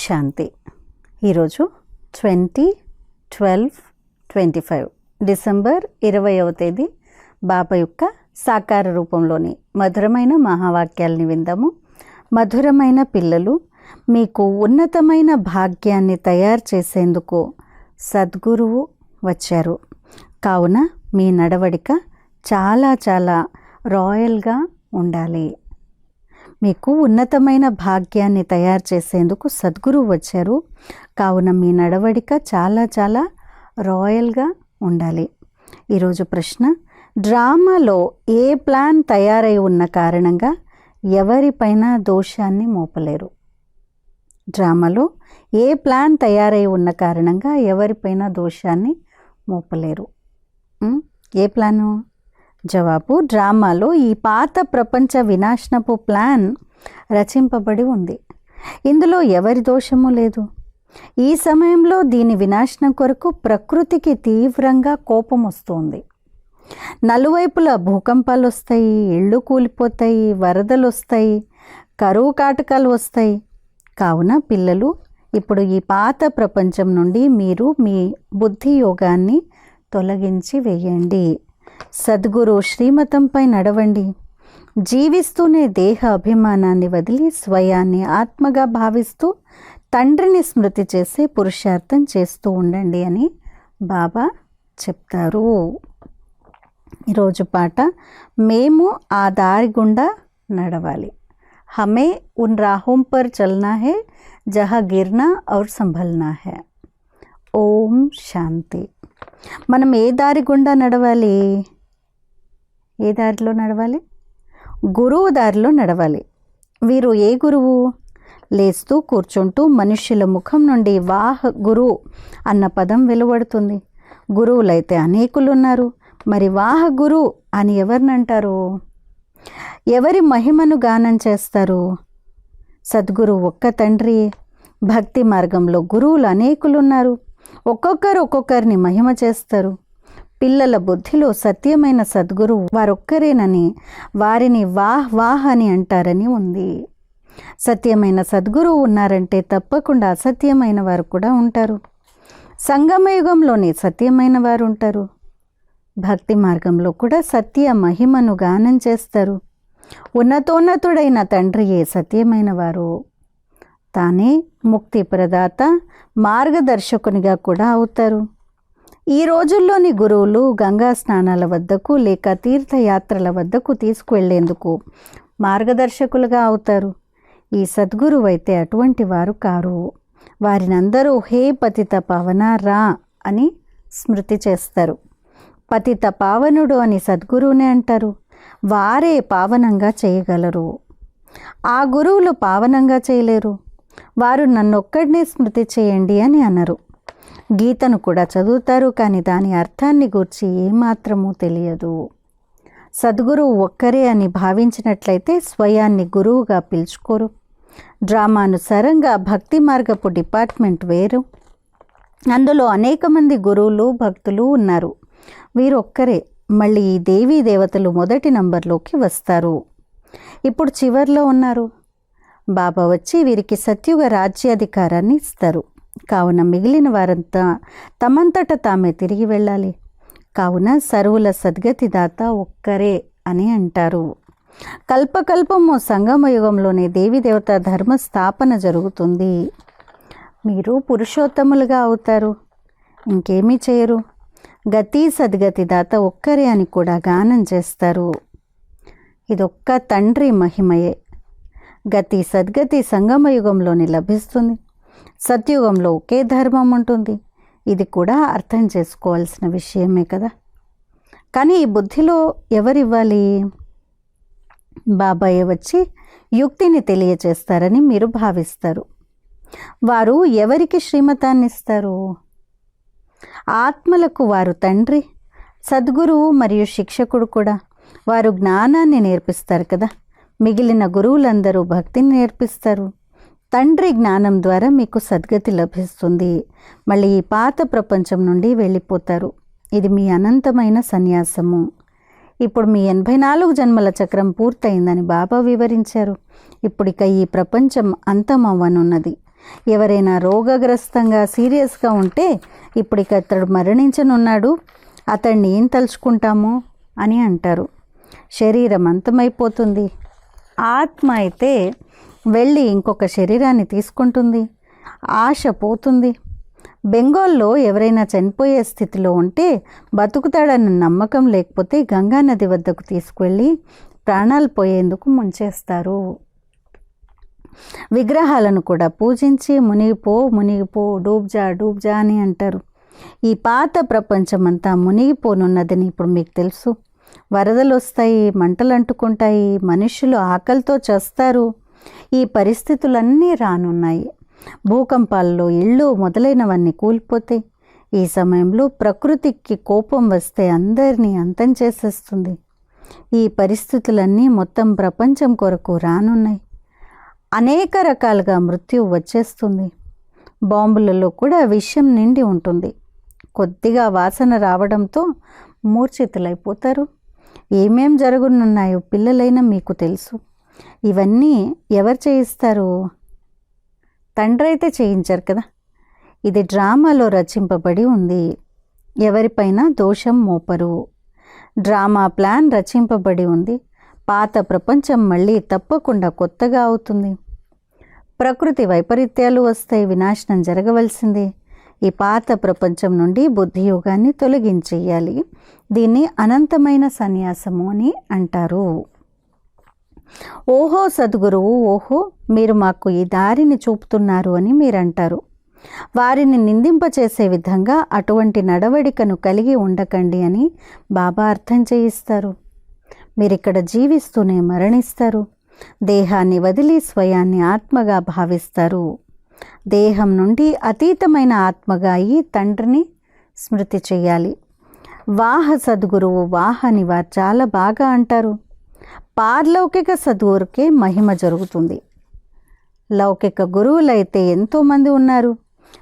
శాంతి. ఈరోజు 20/12/25 డిసెంబర్ 20వ తేదీ బాబా యొక్క సాకార రూపంలోని మధురమైన మహావాక్యాల్ని విందాము. మధురమైన పిల్లలు, మీకు ఉన్నతమైన భాగ్యాన్ని తయారు చేసేందుకు సద్గురువు వచ్చారు. కావున మీ నడవడిక చాలా చాలా రాయల్గా ఉండాలి. మీకు ఉన్నతమైన భాగ్యాన్ని తయారు చేసేందుకు సద్గురువు వచ్చారు. కావున మీ నడవడిక చాలా చాలా రాయల్గా ఉండాలి. ఈరోజు ప్రశ్న, డ్రామాలో ఏ ప్లాన్ తయారై ఉన్న కారణంగా ఎవరిపైన దోషాన్ని మోపలేరు? డ్రామాలో ఏ ప్లాన్ తయారై ఉన్న కారణంగా ఎవరిపైన దోషాన్ని మోపలేరు? ఏ ప్లాను? జవాబు, డ్రామాలో ఈ పాత ప్రపంచ వినాశనపు ప్లాన్ రచింపబడి ఉంది. ఇందులో ఎవరి దోషము లేదు. ఈ సమయంలో దీని వినాశనం కొరకు ప్రకృతికి తీవ్రంగా కోపం వస్తుంది. నలువైపులా భూకంపాలు వస్తాయి, ఇళ్ళు కూలిపోతాయి, వరదలు వస్తాయి, కరువు కాటకాలు వస్తాయి. కావున పిల్లలు, ఇప్పుడు ఈ పాత ప్రపంచం నుండి మీరు మీ బుద్ధి యోగాన్ని తొలగించి వేయండి. సద్గురు శ్రీమతంపై నడవండి. జీవిస్తూనే దేహ అభిమానాన్ని వదిలి స్వయాన్ని ఆత్మగా భావిస్తూ తండ్రిని స్మృతి చేసే పురుషార్థం చేస్తూ ఉండండి అని బాబా చెప్తారు. ఈరోజు పాట, మేము ఆ దారి గుండా నడవాలి. హమే ఉన్ రాహోం పర్ చల్నా హై జహా గిర్నా ఔర్ సంభల్నా హై. ఓం శాంతి. మనం ఏ దారి గుండా నడవాలి? ఏ దారిలో నడవాలి? గురువు దారిలో నడవాలి. వీరు ఏ గురువు? లేస్తూ కూర్చుంటూ మనుష్యుల ముఖం నుండి వాహ్ గురు అన్న పదం వెలువడుతుంది. గురువులైతే అనేకులు ఉన్నారు. మరి వాహ్ గురు అని ఎవరినంటారు? ఎవరి మహిమను గానం చేస్తారు? సద్గురు ఒక్క తండ్రి. భక్తి మార్గంలో గురువులు అనేకులు ఉన్నారు. ఒక్కొక్కరు ఒక్కొక్కరిని మహిమ చేస్తారు. పిల్లల బుద్ధిలో సత్యమైన సద్గురువు వారొక్కరేనని, వారిని వాహ్ వాహ్ అని అంటారని ఉంది. సత్యమైన సద్గురువు ఉన్నారంటే తప్పకుండా అసత్యమైన వారు కూడా ఉంటారు. సంగమయుగంలోనే సత్యమైన వారు ఉంటారు. భక్తి మార్గంలో కూడా సత్య మహిమను గానం చేస్తారు. ఉన్నతోన్నతుడైన తండ్రియే సత్యమైన వారు. తానే ముక్తి ప్రదాత, మార్గదర్శకునిగా కూడా అవుతారు. ఈ రోజుల్లోని గురువులు గంగా స్నానాల వద్దకు లేక తీర్థయాత్రల వద్దకు తీసుకువెళ్లేందుకు మార్గదర్శకులుగా అవుతారు. ఈ సద్గురువు అయితే అటువంటి వారు కారు. వారినందరూ హే పతిత పావన రా అని స్మృతి చేస్తారు. పతిత పావనుడు అని సద్గురువునే అంటారు. వారే పావనంగా చేయగలరు. ఆ గురువులు పావనంగా చేయలేరు. వారు నన్నొక్కడినే స్మృతి చేయండి అని అనరు. గీతను కూడా చదువుతారు, కానీ దాని అర్థాన్ని గూర్చి ఏమాత్రమూ తెలియదు. సద్గురువు ఒక్కరే అని భావించినట్లయితే స్వయాన్ని గురువుగా పిలుచుకోరు. డ్రామానుసారంగా భక్తి మార్గపు డిపార్ట్మెంట్ వేరు. అందులో అనేక మంది గురువులు, భక్తులు ఉన్నారు. వీరొక్కరే. మళ్ళీ ఈ దేవీ దేవతలు మొదటి నంబర్లోకి వస్తారు. ఇప్పుడు చివర్లో ఉన్నారు. బాబా వచ్చి వీరికి సత్యుగ రాజ్యాధికారాన్ని ఇస్తారు. కావున మిగిలిన వారంతా తమంతట తామే తిరిగి వెళ్ళాలి. కావున సర్వుల సద్గతి దాత ఒక్కరే అని అంటారు. కల్పకల్పము సంగమయుగంలోనే దేవత ధర్మ స్థాపన జరుగుతుంది. మీరు పురుషోత్తములుగా అవుతారు. ఇంకేమీ చేయరు. గతి సద్గతి దాత ఒక్కరే అని కూడా గానం చేస్తారు. ఇదొక్క తండ్రి మహిమయే. గతి సద్గతి సంగమయుగంలోనే లభిస్తుంది. సత్యుగంలో ఒకే ధర్మం ఉంటుంది. ఇది కూడా అర్థం చేసుకోవాల్సిన విషయమే కదా. కానీ ఈ బుద్ధిలో ఎవరివ్వాలి? బాబాయే వచ్చి యుక్తిని తెలియచేస్తారని మీరు భావిస్తారు. వారు ఎవరికి శ్రీమతాన్ని ఇస్తారు? ఆత్మలకు వారు తండ్రి, సద్గురువు మరియు శిక్షకుడు కూడా. వారు జ్ఞానాన్ని నేర్పిస్తారు కదా. మిగిలిన గురువులందరూ భక్తిని నేర్పిస్తారు. తండ్రి జ్ఞానం ద్వారా మీకు సద్గతి లభిస్తుంది. మళ్ళీ ఈ పాత ప్రపంచం నుండి వెళ్ళిపోతారు. ఇది మీ అనంతమైన సన్యాసము. ఇప్పుడు మీ 84 జన్మల చక్రం పూర్తయిందని బాబా వివరించారు. ఇప్పుడిక ఈ ప్రపంచం అంతమవ్వనున్నది. ఎవరైనా రోగగ్రస్తంగా సీరియస్గా ఉంటే ఇప్పుడు ఇక అతడు మరణించనున్నాడు, అతన్ని ఏం తలుచుకుంటాము అని అంటారు. శరీరం అంతమైపోతుంది. ఆత్మ అయితే వెళ్ళి ఇంకొక శరీరాన్ని తీసుకుంటుంది. ఆశ పోతుంది. బెంగాల్లో ఎవరైనా చనిపోయే స్థితిలో ఉంటే బతుకుతాడన్న నమ్మకం లేకపోతే గంగానది వద్దకు తీసుకువెళ్ళి ప్రాణాలు పోయేందుకు ముంచేస్తారు. విగ్రహాలను కూడా పూజించి మునిగిపో మునిగిపో డూబ్జా డూబ్జా అని అంటారు. ఈ పాత ప్రపంచమంతా మునిగిపోనున్నదని ఇప్పుడు మీకు తెలుసు. వరదలు వస్తాయి, మంటలు అంటుకుంటాయి, మనుషులు ఆకలితో చస్తారు. ఈ పరిస్థితులన్నీ రానున్నాయి. భూకంపాల్లో ఇళ్ళు మొదలైనవన్నీ కూలిపోతాయి. ఈ సమయంలో ప్రకృతికి కోపం వస్తే అందరినీ అంతం చేసేస్తుంది. ఈ పరిస్థితులన్నీ మొత్తం ప్రపంచం కొరకు రానున్నాయి. అనేక రకాలుగా మృత్యు వచ్చేస్తుంది. బాంబులలో కూడా విషం నిండి ఉంటుంది. కొద్దిగా వాసన రావడంతో మూర్ఛితులైపోతారు. ఏమేం జరగనున్నాయో పిల్లలైనా మీకు తెలుసు. ఇవన్నీ ఎవరు చేయిస్తారు? తండ్రి అయితే చేయించారు కదా. ఇది డ్రామాలో రచింపబడి ఉంది. ఎవరిపైన దోషం మోపరు. డ్రామా ప్లాన్ రచింపబడి ఉంది. పాత ప్రపంచం మళ్ళీ తప్పకుండా కొత్తగా అవుతుంది. ప్రకృతి వైపరీత్యాలు వస్తాయి, వినాశనం జరగవలసిందే. ఈ పాత ప్రపంచం నుండి బుద్ధియోగాన్ని తొలగించేయాలి. దీన్ని అనంతమైన సన్యాసము అని అంటారు. ఓహో సద్గురువు, ఓహో మీరు మాకు ఈ దారిని చూపుతున్నారు అని మీరు అంటారు. వారిని నిందింపచేసే విధంగా అటువంటి నడవడికను కలిగి ఉండకండి అని బాబా అర్థం చేయిస్తారు. మీరిక్కడ జీవిస్తూనే మరణిస్తారు. దేహాన్ని వదిలి స్వయాన్ని ఆత్మగా భావిస్తారు. దేహం నుండి అతీతమైన ఆత్మగా ఈ తండ్రిని స్మృతి చేయాలి. వాహ సద్గురువు వాహ అని వారు చాలా బాగా అంటారు. పారలౌకిక సద్గురుకే మహిమ జరుగుతుంది. లౌకిక గురువులైతే ఎంతోమంది ఉన్నారు.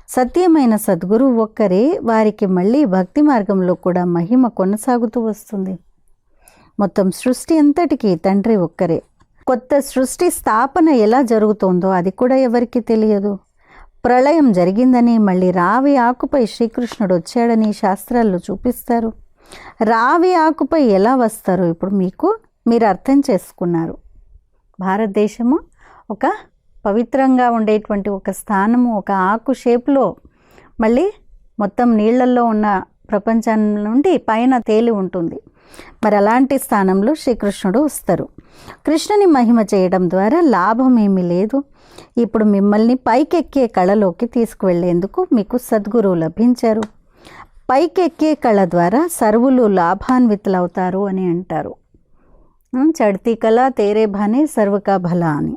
సత్యమైన సద్గురువు ఒక్కరే. వారికి మళ్ళీ భక్తి మార్గంలో కూడా మహిమ కొనసాగుతూ వస్తుంది. మొత్తం సృష్టి అంతటికీ తండ్రి ఒక్కరే. కొత్త సృష్టి స్థాపన ఎలా జరుగుతోందో అది కూడా ఎవరికి తెలియదు. ప్రళయం జరిగిందని, మళ్ళీ రావి ఆకుపై శ్రీకృష్ణుడు వచ్చాడని శాస్త్రాల్లో చూపిస్తారు. రావి ఆకుపై ఎలా వస్తారో ఇప్పుడు మీరు అర్థం చేసుకున్నారు. భారతదేశము ఒక పవిత్రంగా ఉండేటువంటి ఒక స్థానము, ఒక ఆకు షేప్లో మళ్ళీ మొత్తం నీళ్లలో ఉన్న ప్రపంచం నుండి పైన తేలి ఉంటుంది. మరి అలాంటి స్థానంలో శ్రీకృష్ణుడు వస్తారు. కృష్ణుని మహిమ చేయడం ద్వారా లాభం ఏమీ లేదు. ఇప్పుడు మిమ్మల్ని పైకెక్కే కళలోకి తీసుకువెళ్లేందుకు మీకు సద్గురువు లభించారు. పైకెక్కే కళ ద్వారా సర్వులు లాభాన్వితులవుతారు అని అంటారు. చడ్తీ కళ తేరే భానే సర్వకా భలా అని.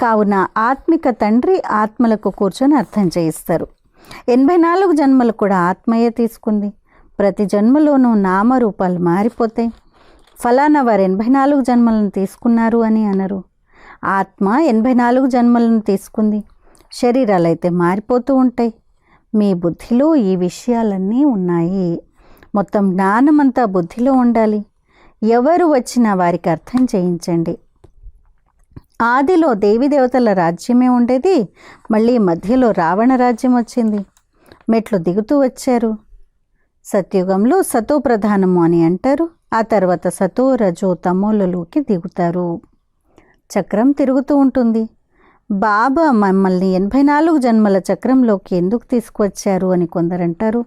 కావున ఆత్మిక తండ్రి ఆత్మలకు కూర్చొని అర్థం చేయిస్తారు. 84 జన్మలు కూడా ఆత్మయే తీసుకుంది. ప్రతి జన్మలోనూ నామరూపాలు మారిపోతాయి. ఫలానా వారు 84 జన్మలను తీసుకున్నారు అని అనరు. ఆత్మ 84 జన్మలను తీసుకుంది. శరీరాలు అయితే మారిపోతూ ఉంటాయి. మీ బుద్ధిలో ఈ విషయాలన్నీ ఉన్నాయి. మొత్తం జ్ఞానమంతా బుద్ధిలో ఉండాలి. ఎవరు వచ్చినా వారికి అర్థం చేయించండి. ఆదిలో దేవతల రాజ్యమే ఉండేది. మళ్ళీ మధ్యలో రావణ రాజ్యం వచ్చింది. మెట్లు దిగుతూ వచ్చారు. సత్యుగంలో సతో ప్రధానము అని అంటారు. ఆ తర్వాత సతో రజో తమోలలోకి దిగుతారు. చక్రం తిరుగుతూ ఉంటుంది. బాబా మమ్మల్ని 84 జన్మల చక్రంలోకి ఎందుకు తీసుకువచ్చారు అని కొందరంటారు.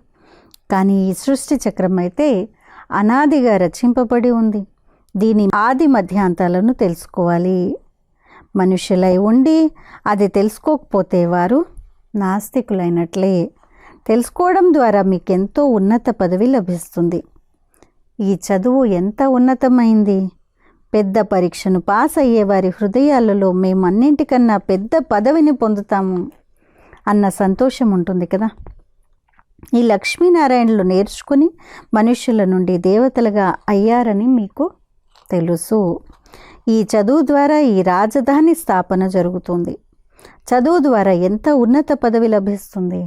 కానీ ఈ సృష్టి చక్రం అయితే అనాదిగా రచింపబడి ఉంది. దీని ఆది మధ్యాంతాలను తెలుసుకోవాలి. మనుషులై ఉండి అది తెలుసుకోకపోతే వారు నాస్తికులైనట్లే. తెలుసుకోవడం ద్వారా మీకెంతో ఉన్నత పదవి లభిస్తుంది. ఈ చదువు ఎంత ఉన్నతమైంది! పెద్ద పరీక్షను పాస్ అయ్యే వారి హృదయాలలో మేమన్నింటికన్నా పెద్ద పదవిని పొందుతాము అన్న సంతోషం ఉంటుంది కదా. ఈ లక్ష్మీనారాయణలు నేర్చుకుని మనుష్యుల నుండి దేవతలుగా అయ్యారని మీకు తెలుసు. ఈ చదువు ద్వారా ఈ రాజధాని స్థాపన జరుగుతుంది. చదువు ద్వారా ఎంత ఉన్నత పదవి లభిస్తుంది!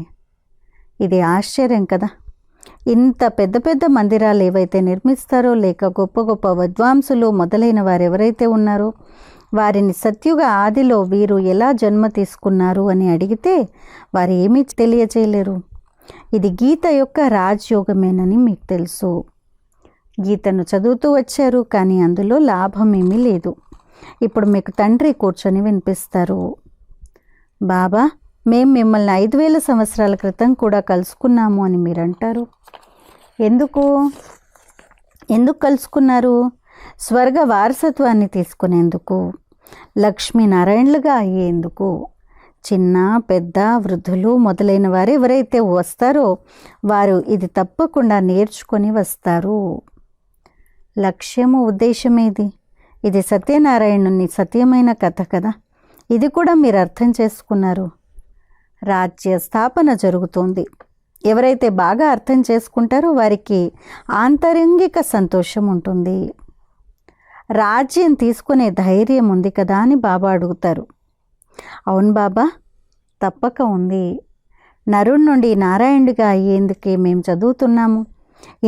ఇది ఆశ్చర్యం కదా. ఇంత పెద్ద పెద్ద మందిరాలు ఏవైతే నిర్మిస్తారో, లేక గొప్ప గొప్ప విద్వాంసులు మొదలైన వారు ఎవరైతే ఉన్నారో వారిని సత్యుగ ఆదిలో వీరు ఎలా జన్మ తీసుకున్నారు అని అడిగితే వారు ఏమీ తెలియచేయలేరు. ఇది గీత యొక్క రాజయోగమేనని మీకు తెలుసు. గీతను చదువుతూ వచ్చారు, కానీ అందులో లాభం ఏమీ లేదు. ఇప్పుడు మీకు తండ్రి కూర్చొని వినిపిస్తారు, బాబా మేము మిమ్మల్ని 5000 సంవత్సరాల క్రితం కూడా కలుసుకున్నాము అని మీరు అంటారు. ఎందుకు కలుసుకున్నారు? స్వర్గ వారసత్వాన్ని తీసుకునేందుకు, లక్ష్మీనారాయణలుగా అయ్యేందుకు. చిన్న పెద్ద వృద్ధులు మొదలైన వారు ఎవరైతే వస్తారో వారు ఇది తప్పకుండా నేర్చుకొని వస్తారు. లక్ష్యము ఉద్దేశమేది? ఇది సత్యనారాయణుని సత్యమైన కథ కదా. ఇది కూడా మీరు అర్థం చేసుకున్నారు. రాజ్య స్థాపన జరుగుతోంది. ఎవరైతే బాగా అర్థం చేసుకుంటారో వారికి ఆంతరంగిక సంతోషం ఉంటుంది. రాజ్యం తీసుకునే ధైర్యం ఉంది కదా అని బాబా అడుగుతారు. అవును బాబా, తప్పక ఉంది. నరుడి నుండి నారాయణుడిగా అయ్యేందుకే మేము చదువుతున్నాము.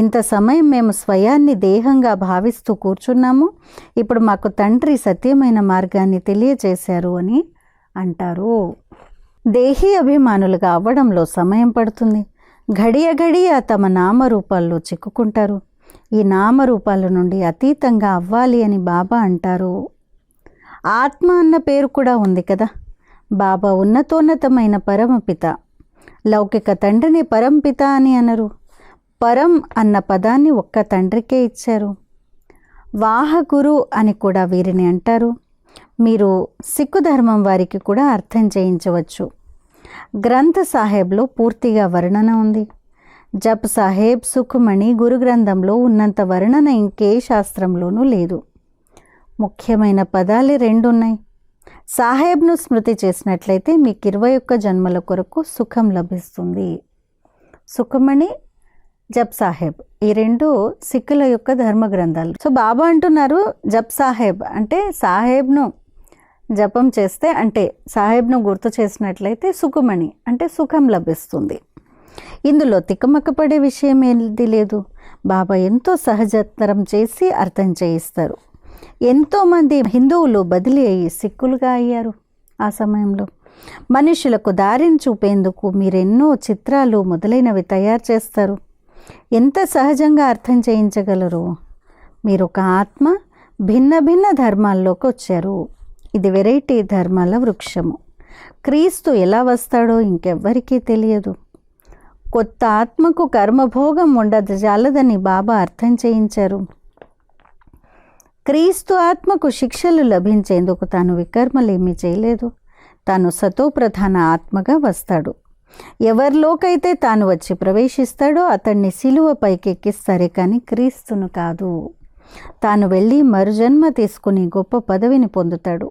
ఇంత సమయం మేము స్వయాన్ని దేహంగా భావిస్తూ కూర్చున్నాము. ఇప్పుడు మాకు తండ్రి సత్యమైన మార్గాన్ని తెలియచేశారు అని అంటారు. దేహీ అభిమానులుగా అవ్వడంలో సమయం పడుతుంది. ఘడియ తమ నామరూపాల్లో చిక్కుకుంటారు. ఈ నామరూపాల నుండి అతీతంగా అవ్వాలి అని బాబా అంటారు. ఆత్మ అన్న పేరు కూడా ఉంది కదా. బాబా ఉన్నతోన్నతమైన పరమపిత. లౌకిక తండ్రిని పరంపిత అని అనరు. పరం అన్న పదాన్ని ఒక్క తండ్రికే ఇచ్చారు. వాహగురు అని కూడా వీరిని అంటారు. మీరు సిక్కు ధర్మం వారికి కూడా అర్థం చేయించవచ్చు. గ్రంథ సాహెబ్లో పూర్తిగా వర్ణన ఉంది. జప్ సాహెబ్, సుఖమణి, గురు గ్రంథంలో ఉన్నంత వర్ణన ఇంకే శాస్త్రంలోనూ లేదు. ముఖ్యమైన పదాలు 2 ఉన్నాయి. సాహెబ్ను స్మృతి చేసినట్లయితే మీకు 21 జన్మల కొరకు సుఖం లభిస్తుంది. సుఖమణి, జప్ సాహెబ్, ఈ 2 సిక్కుల యొక్క ధర్మ గ్రంథాలు. సో బాబా అంటున్నారు, జప్ సాహెబ్ అంటే సాహెబ్ను జపం చేస్తే, అంటే సాహెబ్ను గుర్తు చేసినట్లయితే సుఖమణి అంటే సుఖం లభిస్తుంది. ఇందులో తికమకపడే విషయం ఏది లేదు. బాబా ఎంతో సహజతరం చేసి అర్థం చేయిస్తారు. ఎంతోమంది హిందువులు బదిలీ అయ్యి సిక్కులుగా అయ్యారు. ఆ సమయంలో మనుషులకు దారిని చూపేందుకు మీరెన్నో చిత్రాలు మొదలైనవి తయారు చేస్తారు. ఎంత సహజంగా అర్థం చేయించగలరు. మీరు ఒక ఆత్మ, భిన్న భిన్న ధర్మాల్లోకి వచ్చారు. ఇది వెరైటీ ధర్మాల వృక్షము. క్రీస్తు ఎలా వస్తాడో ఇంకెవ్వరికీ తెలియదు. కొత్త ఆత్మకు కర్మభోగం ఉండజాలదని బాబా అర్థం చేయించారు. క్రీస్తు ఆత్మకు శిక్షలు లభించేందుకు తాను వికర్మలేమీ చేయలేదు. తాను సతోప్రధాన ఆత్మగా వస్తాడు. ఎవరిలోకైతే తాను వచ్చి ప్రవేశిస్తాడో అతన్ని సిలువ పైకెక్కిస్తారే కానీ క్రీస్తును కాదు. తాను వెళ్ళి మరుజన్మ తీసుకుని గొప్ప పదవిని పొందుతాడు.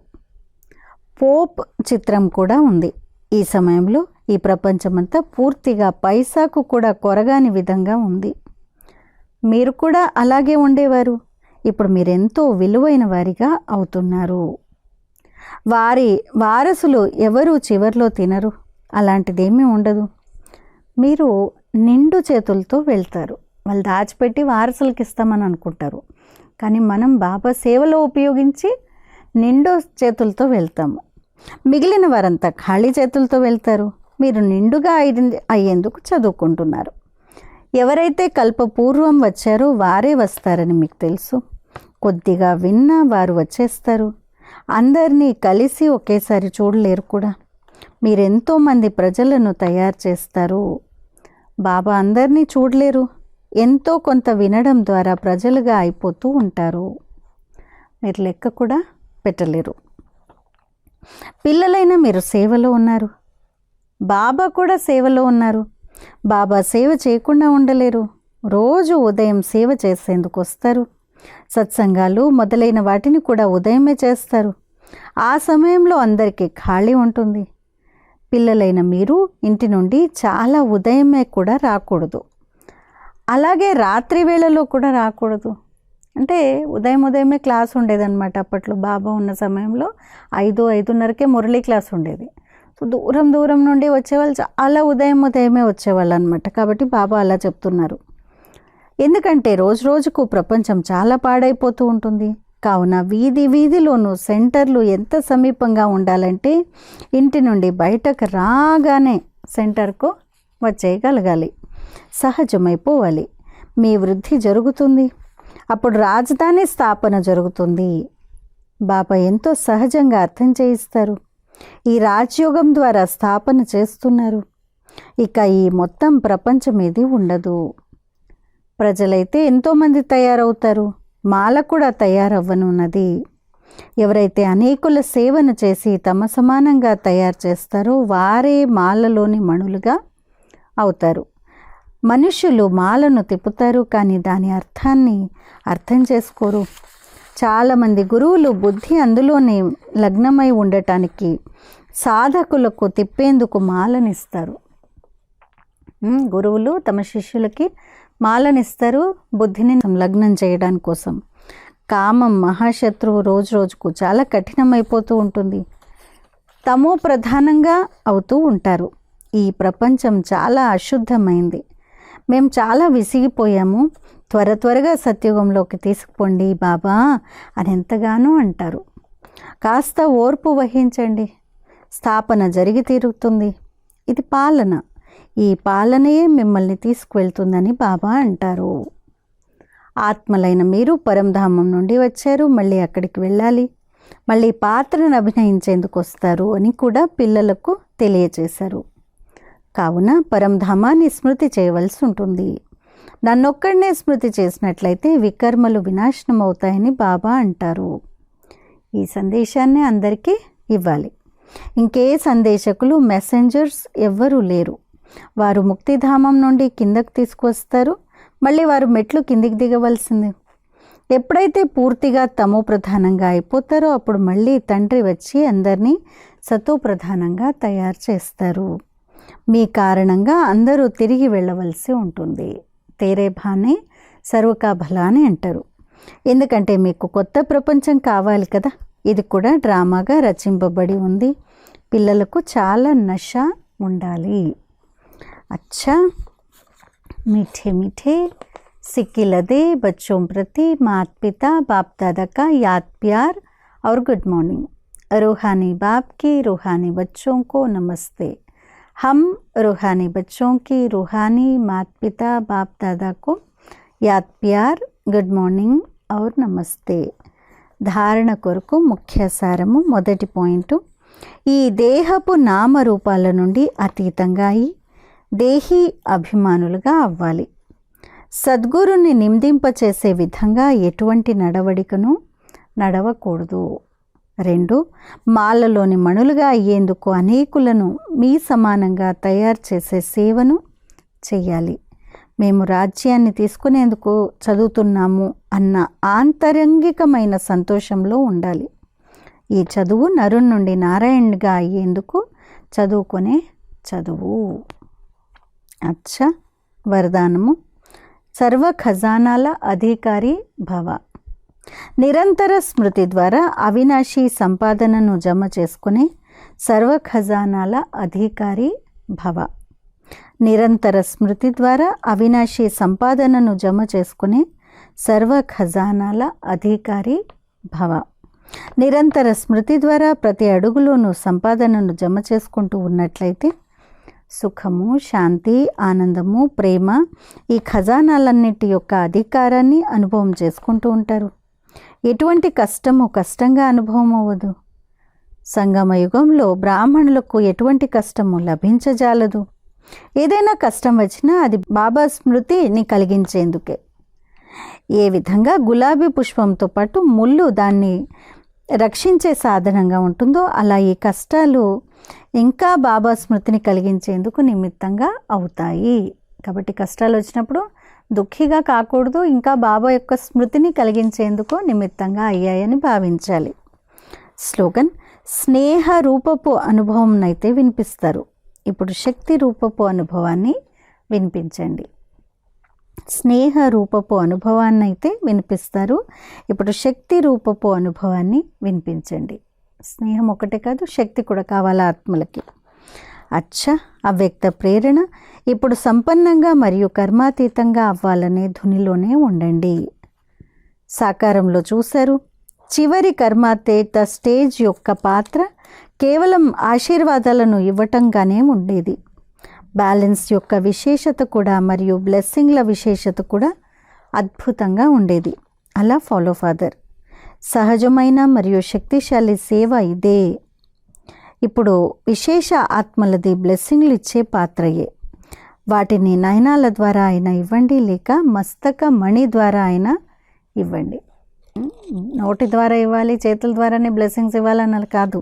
పోప్ చిత్రం కూడా ఉంది. ఈ సమయంలో ఈ ప్రపంచమంతా పూర్తిగా పైసాకు కూడా కొరగాని విధంగా ఉంది. మీరు కూడా అలాగే ఉండేవారు. ఇప్పుడు మీరెంతో విలువైన వారిగా అవుతున్నారు. వారి వారసులు ఎవరు చివర్లో తినరు. అలాంటిదేమీ ఉండదు. మీరు నిండు చేతులతో వెళ్తారు. వాళ్ళు దాచిపెట్టి వారసులకు ఇస్తామని అనుకుంటారు. కానీ మనం బాబా సేవలో ఉపయోగించి నిండు చేతులతో వెళ్తాము. మిగిలిన వారంతా ఖాళీ చేతులతో వెళ్తారు. మీరు నిండుగా అయ్యేందుకు చదువుకుంటున్నారు. ఎవరైతే కల్పపూర్వం వచ్చారో వారే వస్తారని మీకు తెలుసు. కొద్దిగా విన్నా వారు వచ్చేస్తారు. అందరినీ కలిసి ఒకేసారి చూడలేరు కూడా. మీరెంతోమంది ప్రజలను తయారు చేస్తారు. బాబా అందరినీ చూడలేరు. ఎంతో కొంత వినడం ద్వారా ప్రజలుగా అయిపోతూ ఉంటారు. మీరు లెక్క కూడా పెట్టలేరు. పిల్లలైనా మీరు సేవలో ఉన్నారు. బాబా కూడా సేవలో ఉన్నారు. బాబా సేవ చేయకుండా ఉండలేరు. రోజు ఉదయం సేవ చేసేందుకు వస్తారు. సత్సంగాలు మొదలైన వాటిని కూడా ఉదయమే చేస్తారు. ఆ సమయంలో అందరికీ ఖాళీ ఉంటుంది. పిల్లలైన మీరు ఇంటి నుండి చాలా ఉదయమే కూడా రాకూడదు. అలాగే రాత్రి వేళలో కూడా రాకూడదు. అంటే ఉదయమే క్లాస్ ఉండేదన్నమాట. అప్పట్లో బాబా ఉన్న సమయంలో 5-5:30కే మురళీ క్లాస్ ఉండేది. సో దూరం నుండి వచ్చేవాళ్ళు చాలా ఉదయమే వచ్చేవాళ్ళు అనమాట. కాబట్టి బాబా అలా చెప్తున్నారు. ఎందుకంటే రోజుకు ప్రపంచం చాలా పాడైపోతూ ఉంటుంది. కావున వీధి వీధిలోనూ సెంటర్లు ఎంత సమీపంగా ఉండాలంటే ఇంటి నుండి బయటకు రాగానే సెంటర్కు వచ్చేయగలగాలి, సహజమైపోవాలి. మీ వృద్ధి జరుగుతుంది. అప్పుడు రాజధాని స్థాపన జరుగుతుంది. బాబా ఎంతో సహజంగా అర్థం చేయిస్తారు. ఈ రాజయోగం ద్వారా స్థాపన చేస్తున్నారు. ఇక ఈ మొత్తం ప్రపంచం ఏది ఉండదు. ప్రజలైతే ఎంతోమంది తయారవుతారు, మాల కూడా తయారవ్వనున్నది. ఎవరైతే అనేకుల సేవను చేసి తమ సమానంగా తయారు చేస్తారో వారే మాలలోని మణులుగా అవుతారు. మనుషులు మాలను తిప్పుతారు, కానీ దాని అర్థాన్ని అర్థం చేసుకోరు. చాలామంది గురువులు బుద్ధి అందులోనే లగ్నమై ఉండటానికి సాధకులకు తిప్పేందుకు మాలనిస్తారు. గురువులు తమ శిష్యులకి మాలనిస్తారు బుద్ధిని లగ్నం చేయడానికి కోసం. కామం మహాశత్రువు రోజు రోజుకు చాలా కఠినమైపోతూ ఉంటుంది. తమో ప్రధానంగా అవుతూ ఉంటారు. ఈ ప్రపంచం చాలా అశుద్ధమైంది. మేము చాలా విసిగిపోయాము, త్వరగా సత్యుగంలోకి తీసుకుపోండి బాబా అని ఎంతగానో అంటారు. కాస్త ఓర్పు వహించండి, స్థాపన జరిగి తీరుతుంది. ఇది పాలన. ఈ పాలనయే మిమ్మల్ని తీసుకువెళ్తుందని బాబా అంటారు. ఆత్మలైన మీరు పరంధామం నుండి వచ్చారు, మళ్ళీ అక్కడికి వెళ్ళాలి, మళ్ళీ పాత్రను అభినయించేందుకు వస్తారు అని కూడా పిల్లలకు తెలియచేశారు. కావున పరంధామాన్ని స్మృతి చేయవలసి ఉంటుంది. నన్నొక్కడనే స్మృతి చేసినట్లయితే వికర్మలు వినాశనం అవుతాయని బాబా అంటారు. ఈ సందేశాన్ని అందరికీ ఇవ్వాలి. ఇంకే సందేశకులు మెసెంజర్స్ ఎవ్వరూ లేరు. వారు ముక్తిధామం నుండి కిందకు తీసుకువస్తారు, మళ్ళీ వారు మెట్లు కిందికి దిగవలసింది. ఎప్పుడైతే పూర్తిగా తమో ప్రధానంగా అయిపోతారో అప్పుడు మళ్ళీ తండ్రి వచ్చి అందరినీ సతో ప్రధానంగా తయారు చేస్తారు. మీ కారణంగా అందరూ తిరిగి వెళ్ళవలసి ఉంటుంది. తేరే భానే సర్వకా భలా అని అంటారు. ఎందుకంటే మీకు కొత్త ప్రపంచం కావాలి కదా. ఇది కూడా డ్రామాగా రచింపబడి ఉంది. పిల్లలకు చాలా నష ఉండాలి. अच्छा मीठे मीठे सिक्की लदे बच्चों प्रति माता पिता बाप दादा का याद प्यार और गुड मॉर्निंग. रूहानी बाप की रूहानी बच्चों को नमस्ते. हम रूहानी बच्चों की रूहानी माता पिता बाप दादा को याद प्यार गुड మార్నింగ్ और నమస్తే. ధారణ కొరకు ముఖ్య సారము. మొదటి పాయింట్, ఈ దేహపు నామరూపాల నుండి అతీతంగా అయి దేహీ అభిమానులుగా అవ్వాలి. సద్గురుని నిందింపచేసే విధంగా ఎటువంటి నడవడికను నడవకూడదు. 2, మాలలోని మణులుగా అయ్యేందుకు అనేకులను మీ సమానంగా తయారు చేసే సేవను చెయ్యాలి. మేము రాజ్యాన్ని తీసుకునేందుకు చదువుతున్నాము అన్న ఆంతరంగికమైన సంతోషంలో ఉండాలి. ఈ చదువు నరుని నుండి నారాయణుడిగా అయ్యేందుకు చదువుకునే చదువు. అచ్చా వరదానము. సర్వ ఖజానాల అధికారి భవ. నిరంతర స్మృతి ద్వారా అవినాశీ సంపాదనను జమ చేసుకునే సర్వ ఖజానాల అధికారి భవ. నిరంతర స్మృతి ద్వారా అవినాశీ సంపాదనను జమ చేసుకునే సర్వ ఖజానాల అధికారి భవ. నిరంతర స్మృతి ద్వారా ప్రతి అడుగులోనూ సంపాదనను జమ చేసుకుంటూ ఉన్నట్లయితే సుఖము, శాంతి, ఆనందము, ప్రేమ, ఈ ఖజానాలన్నిటి యొక్క అధికారాన్ని అనుభవం చేసుకుంటూ ఉంటారు. ఎటువంటి కష్టము కష్టంగా అనుభవం అవ్వదు. సంగమ యుగంలో బ్రాహ్మణులకు ఎటువంటి కష్టము లభించజాలదు. ఏదైనా కష్టం వచ్చినా అది బాబా స్మృతిని కలిగించేందుకే. ఏ విధంగా గులాబీ పుష్పంతో పాటు ముళ్ళు దాన్ని రక్షించే సాధనంగా ఉంటుందో అలా ఈ కష్టాలు ఇంకా బాబా స్మృతిని కలిగించేందుకు నిమిత్తంగా అవుతాయి. కాబట్టి కష్టాలు వచ్చినప్పుడు దుఃఖిగా కాకూడదు, ఇంకా బాబా యొక్క స్మృతిని కలిగించేందుకు నిమిత్తంగా అయ్యాయని భావించాలి. స్లోగన్. స్నేహ రూపపు అనుభవం అయితే వినిపిస్తారు, ఇప్పుడు శక్తి రూపపు అనుభవాన్ని వినిపించండి. స్నేహ రూపపు అనుభవాన్ని అయితే వినిపిస్తారు, ఇప్పుడు శక్తి రూపపు అనుభవాన్ని వినిపించండి. స్నేహం ఒకటే కాదు, శక్తి కూడా కావాలి ఆత్మలకి. అచ్చా అవ్యక్త ప్రేరణ. ఇప్పుడు సంపన్నంగా మరియు కర్మాతీతంగా అవ్వాలనే ధునిలోనే ఉండండి. సాకారంలో చూశారు, చివరి కర్మాతీత స్టేజ్ యొక్క పాత్ర కేవలం ఆశీర్వాదాలను ఇవ్వటంగానే ఉండేది. బ్యాలెన్స్ యొక్క విశేషత కూడా మరియు బ్లెస్సింగ్ల విశేషత కూడా అద్భుతంగా ఉండేది. అలా ఫాలో ఫాదర్ సహజమైన మరియు శక్తిశాలి సేవ ఇదే. ఇప్పుడు విశేష ఆత్మలది బ్లెస్సింగ్లు ఇచ్చే పాత్రయే. వాటిని నయనాల ద్వారా అయినా ఇవ్వండి, లేక మస్తక మణి ద్వారా అయినా ఇవ్వండి. నోటి ద్వారా ఇవ్వాలి, చేతుల ద్వారానే బ్లెస్సింగ్స్ ఇవ్వాలన్నది కాదు.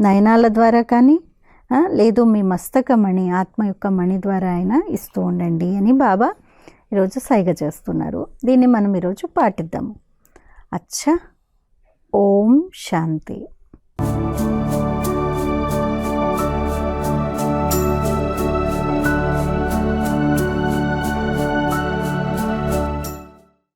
నయనాల ద్వారా కానీ లేదు మీ మస్తక మణి, ఆత్మ యొక్క మణి ద్వారా అయినా ఇస్తూ ఉండండి అని బాబా ఈరోజు సైగ చేస్తున్నారు. దీన్ని మనం ఈరోజు పాటిద్దాము. అచ్చా. ఓం శాంతి.